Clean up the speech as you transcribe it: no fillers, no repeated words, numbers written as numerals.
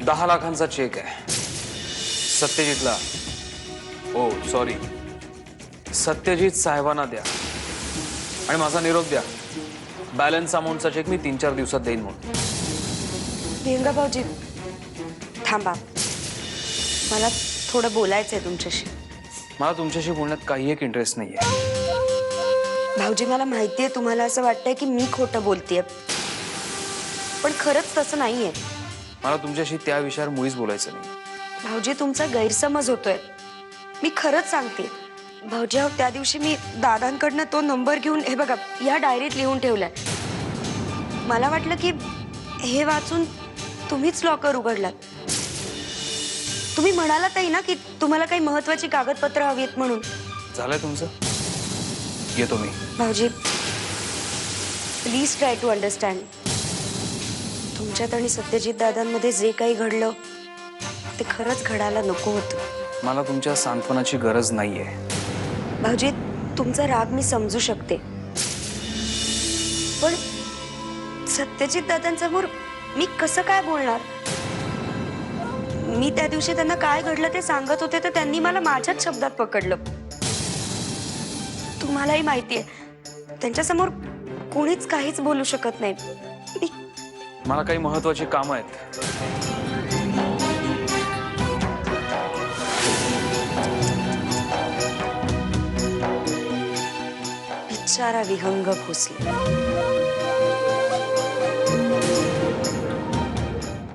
10 लाखांचा चेक आहे सत्यजितला. ओ सॉरी, सत्यजित साहेबांना द्या आणि माझा निरोप द्या. बॅलन्स अमाऊंटचा चेक मी 3-4 दिवसात देईन म्हणून. विहंगा भाऊजी थांबा, मला थोडं बोलायचंय तुमच्याशी. मला तुमच्याशी बोलण्यात काही एक इंटरेस्ट नाहीये. भाऊजी मला माहितीये तुम्हाला असं वाटतंय की मी खोटं बोलतेय, पण खरंच तसं नाहीये. मला तुमच्याशी त्या विषयावर मुळीच बोलायचं नाही. भाऊजी तुमचा गैरसमज होतोय, मी खरंच सांगते. भाऊजी अहो, त्या दिवशी मी दादांकडनं तो नंबर घेऊन हे बघा या डायरीत लिहून ठेवलाय. मला वाटलं की हे वाचून तुम्हीच लॉकर उघडलात. तुम्ही म्हणालातही ना की तुम्हाला काही महत्वाची कागदपत्र हवी आहेत म्हणून. झालंय तुमचं, येतो मी. भाऊजी प्लीज ट्राय टू अंडरस्टँड. तुमच्यात आणि सत्यजित दादांमध्ये जे काही घडलं ते खरंच घडायला नको होतं. मला तुमच्या सांत्वनाची गरज नाहीये. भाऊजी तुमचा राग मी समजू शकते, पण सत्यजित दादांसमोर मी कसं काय बोलणार? मी त्या दिवशी त्यांना काय घडलं ते सांगत होते तर त्यांनी मला माझ्याच शब्दात पकडलं. तुम्हालाही माहितीये त्यांच्यासमोर कोणीच काहीच बोलू शकत नाही. मला काही महत्वाची कामं आहेत. बिचारा विहंग भोसले.